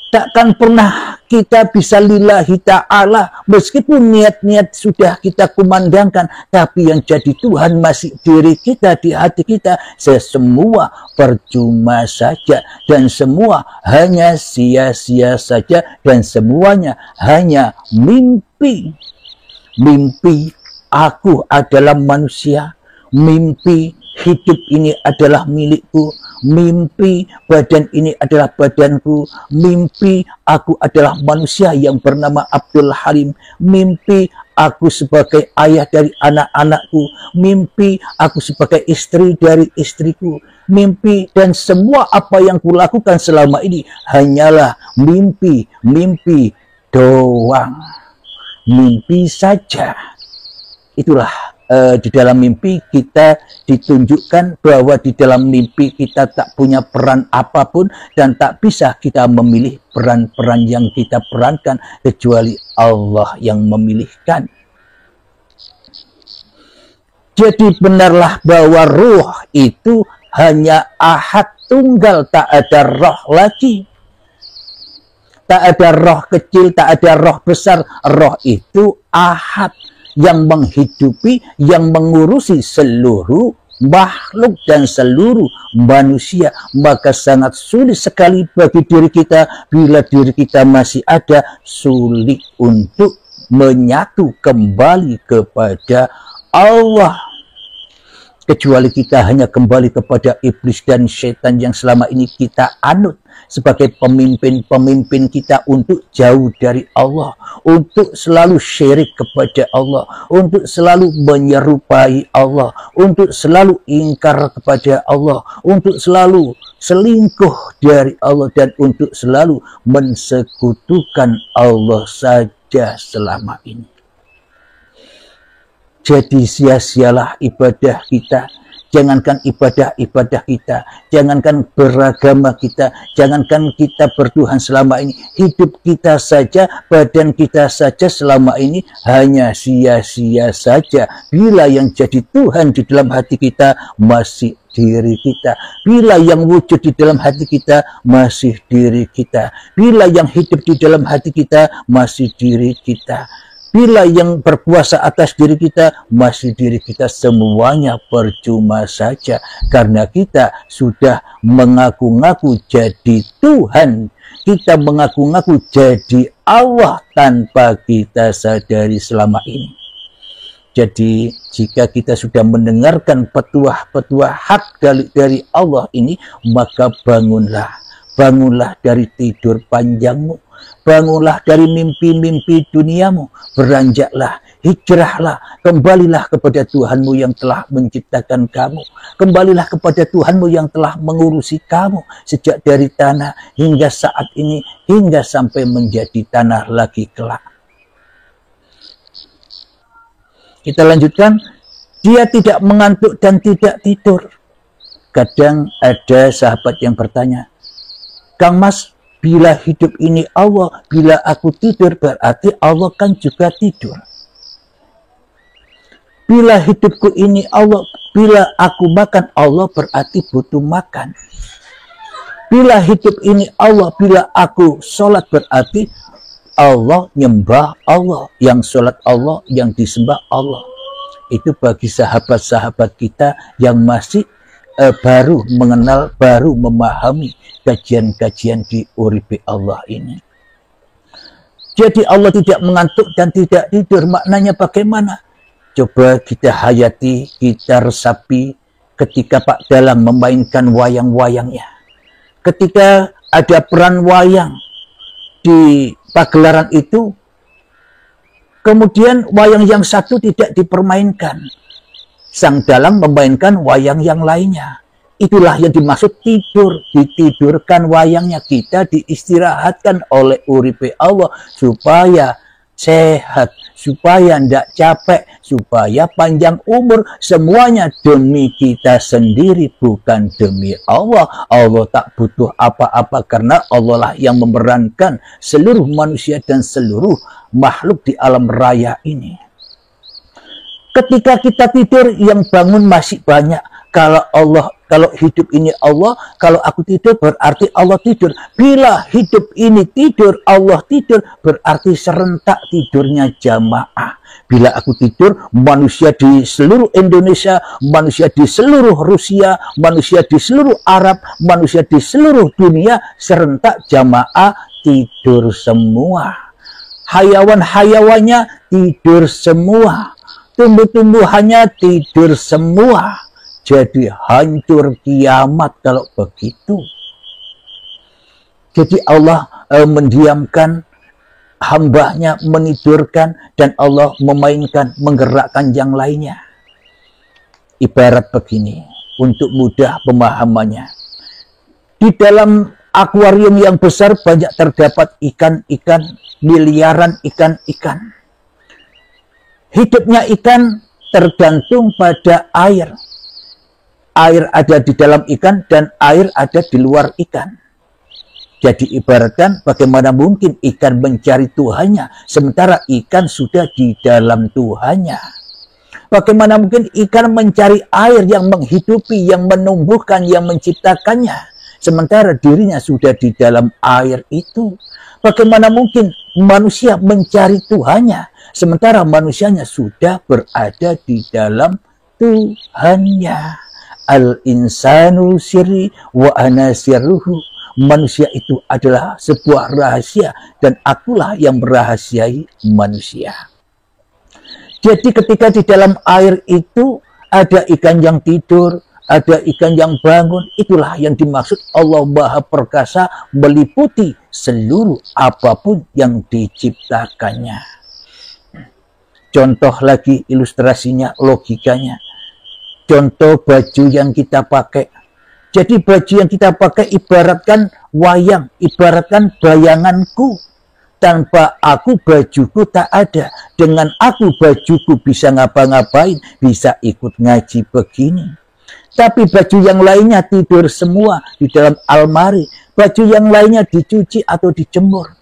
takkan pernah kita bisa lillahi ta'ala, meskipun niat-niat sudah kita kumandangkan, tapi yang jadi Tuhan masih diri kita, di hati kita. Semua percuma saja, dan semua hanya sia-sia saja, dan semuanya hanya mimpi. Mimpi aku adalah manusia, mimpi hidup ini adalah milikku, mimpi badan ini adalah badanku, mimpi aku adalah manusia yang bernama Abdul Halim, mimpi aku sebagai ayah dari anak-anakku, mimpi aku sebagai istri dari istriku, mimpi, dan semua apa yang kulakukan selama ini hanyalah mimpi, mimpi doang, mimpi saja. Itulah di dalam mimpi kita ditunjukkan bahwa di dalam mimpi kita tak punya peran apapun, dan tak bisa kita memilih peran-peran yang kita perankan kecuali Allah yang memilihkan. Jadi benarlah bahwa ruh itu hanya ahad tunggal, tak ada roh lagi. Tak ada roh kecil, tak ada roh besar. Roh itu ahad, yang menghidupi, yang mengurusi seluruh makhluk dan seluruh manusia. Maka sangat sulit sekali bagi diri kita, bila diri kita masih ada, sulit untuk menyatu kembali kepada Allah. Kecuali kita hanya kembali kepada iblis dan setan yang selama ini kita anut sebagai pemimpin-pemimpin kita untuk jauh dari Allah, untuk selalu syirik kepada Allah, untuk selalu menyerupai Allah, untuk selalu ingkar kepada Allah, untuk selalu selingkuh dari Allah, dan untuk selalu mensekutukan Allah saja selama ini. Jadi sia-sialah ibadah kita. Jangankan ibadah-ibadah kita, jangankan beragama kita, jangankan kita bertuhan selama ini, hidup kita saja, badan kita saja selama ini hanya sia-sia saja, bila yang jadi Tuhan di dalam hati kita masih diri kita, bila yang wujud di dalam hati kita masih diri kita, bila yang hidup di dalam hati kita masih diri kita, bila yang berkuasa atas diri kita masih diri kita. Semuanya percuma saja, karena kita sudah mengaku-ngaku jadi Tuhan, kita mengaku-ngaku jadi Allah tanpa kita sadari selama ini. Jadi jika kita sudah mendengarkan petuah-petuah hak dari Allah ini, maka bangunlah, bangunlah dari tidur panjangmu, bangunlah dari mimpi-mimpi duniamu, beranjaklah, hijrahlah, kembalilah kepada Tuhanmu yang telah menciptakan kamu, kembalilah kepada Tuhanmu yang telah mengurusi kamu sejak dari tanah hingga saat ini, hingga sampai menjadi tanah lagi kelak. Kita lanjutkan, dia tidak mengantuk dan tidak tidur. Kadang ada sahabat yang bertanya, Kang Mas, bila hidup ini Allah, bila aku tidur berarti Allah kan juga tidur. Bila hidupku ini Allah, bila aku makan Allah berarti butuh makan. Bila hidup ini Allah, bila aku sholat berarti Allah nyembah Allah, yang sholat Allah, yang disembah Allah. Itu bagi sahabat-sahabat kita yang masih baru mengenal, baru memahami kajian-kajian di uripe Allah ini. Jadi Allah tidak mengantuk dan tidak tidur, maknanya bagaimana? Coba kita hayati, kita resapi ketika Pak Dalang memainkan wayang-wayangnya. Ketika ada peran wayang di pagelaran itu, kemudian wayang yang satu tidak dipermainkan, sang dalang memainkan wayang yang lainnya. Itulah yang dimaksud tidur, ditidurkan wayangnya, kita diistirahatkan oleh uripe Allah supaya sehat, supaya tidak capek, supaya panjang umur. Semuanya demi kita sendiri, bukan demi Allah. Allah tak butuh apa-apa, karena Allah lah yang memerankan seluruh manusia dan seluruh makhluk di alam raya ini. Ketika kita tidur, yang bangun masih banyak. Kalau hidup ini Allah, kalau aku tidur berarti Allah tidur. Bila hidup ini tidur, Allah tidur, berarti serentak tidurnya jamaah. Bila aku tidur, manusia di seluruh Indonesia, manusia di seluruh Rusia, manusia di seluruh Arab, manusia di seluruh dunia, serentak jamaah tidur semua. Hayawan-hayawannya tidur semua. Tumbuh-tumbuhannya tidur semua. Jadi hancur kiamat kalau begitu. Jadi Allah mendiamkan hambanya, menidurkan, dan Allah memainkan, menggerakkan yang lainnya. Ibarat begini, untuk mudah pemahamannya. Di dalam akuarium yang besar banyak terdapat ikan-ikan, miliaran ikan-ikan. Hidupnya ikan tergantung pada air. Air ada di dalam ikan dan air ada di luar ikan. Jadi ibaratkan bagaimana mungkin ikan mencari Tuhannya sementara ikan sudah di dalam Tuhannya. Bagaimana mungkin ikan mencari air yang menghidupi, yang menumbuhkan, yang menciptakannya sementara dirinya sudah di dalam air itu. Bagaimana mungkin manusia mencari Tuhannya sementara manusianya sudah berada di dalam Tuhannya. Al-insanu sirri wa ana sirruhu. Manusia itu adalah sebuah rahasia dan akulah yang merahasiai manusia. Jadi ketika di dalam air itu ada ikan yang tidur, ada ikan yang bangun, itulah yang dimaksud Allah Maha Perkasa meliputi seluruh apapun yang diciptakannya. Contoh lagi ilustrasinya, logikanya. Contoh baju yang kita pakai. Jadi baju yang kita pakai ibaratkan wayang, ibaratkan bayanganku. Tanpa aku bajuku tak ada. Dengan aku bajuku bisa ngapa-ngapain, bisa ikut ngaji begini. Tapi baju yang lainnya tidur semua di dalam almari. Baju yang lainnya dicuci atau dijemur.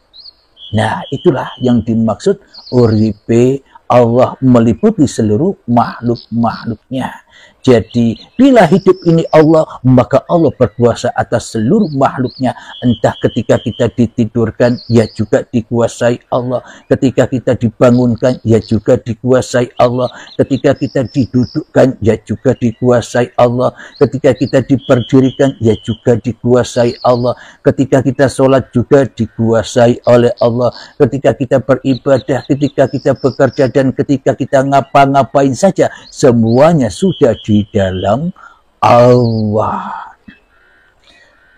Nah, itulah yang dimaksud uripe Allah meliputi seluruh makhluk-makhluknya. Jadi, bila hidup ini Allah, maka Allah berkuasa atas seluruh makhluknya. Entah ketika kita ditidurkan, ya juga dikuasai Allah. Ketika kita dibangunkan, ya juga dikuasai Allah. Ketika kita didudukkan, ya juga dikuasai Allah. Ketika kita diberdirikan, ya juga dikuasai Allah. Ketika kita sholat juga dikuasai oleh Allah. Ketika kita beribadah, ketika kita bekerja, dan ketika kita ngapa-ngapain saja, semuanya sudah di dalam Allah.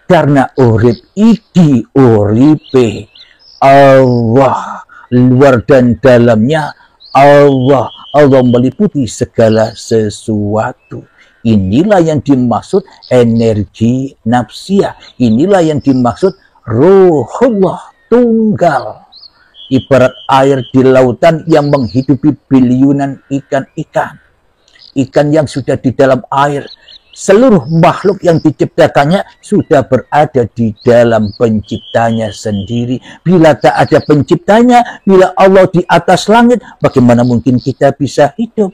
Karena urip iki uripe Allah, luar dan dalamnya Allah. Allah meliputi segala sesuatu. Inilah yang dimaksud energi nafsiyah. Inilah yang dimaksud ruhullah tunggal. Ibarat air di lautan yang menghidupi biliunan ikan-ikan. Ikan yang sudah di dalam air. Seluruh makhluk yang diciptakannya sudah berada di dalam penciptanya sendiri. Bila tak ada penciptanya, bila Allah di atas langit, bagaimana mungkin kita bisa hidup?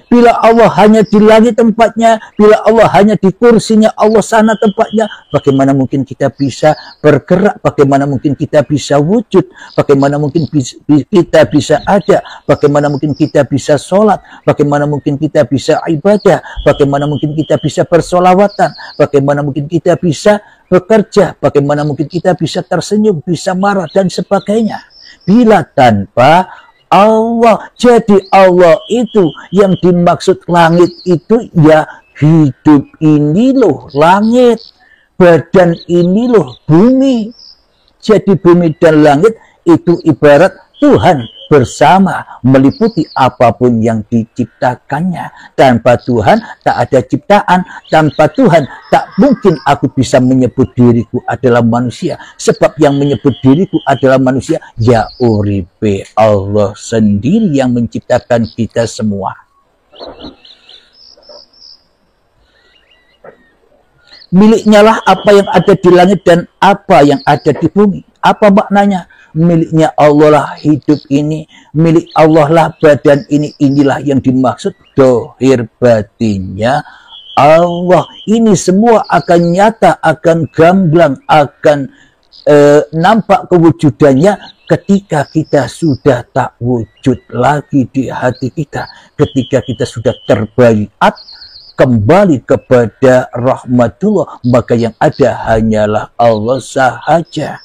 Bila Allah hanya di langit tempatnya, bila Allah hanya di kursinya Allah sana tempatnya, bagaimana mungkin kita bisa bergerak, bagaimana mungkin kita bisa wujud, bagaimana mungkin kita bisa ada, bagaimana mungkin kita bisa sholat, bagaimana mungkin kita bisa ibadah, bagaimana mungkin kita bisa bersolawatan, bagaimana mungkin kita bisa bekerja, bagaimana mungkin kita bisa tersenyum, bisa marah, dan sebagainya. Bila tanpa Allah. Jadi Allah itu yang dimaksud langit itu ya hidup ini loh langit. Badan ini loh bumi. Jadi bumi dan langit itu ibarat Tuhan bersama meliputi apapun yang diciptakannya. Tanpa Tuhan tak ada ciptaan. Tanpa Tuhan tak mungkin aku bisa menyebut diriku adalah manusia. Sebab yang menyebut diriku adalah manusia ya uripe Allah sendiri yang menciptakan kita semua. Miliknya lah apa yang ada di langit dan apa yang ada di bumi. Apa maknanya? Miliknya Allah lah hidup ini, milik Allah lah badan ini. Inilah yang dimaksud dohir batinnya Allah. Ini semua akan nyata, akan gamblang, akan nampak kewujudannya ketika kita sudah tak wujud lagi di hati kita, ketika kita sudah terbaiat kembali kepada rahmatullah, maka yang ada hanyalah Allah sahaja.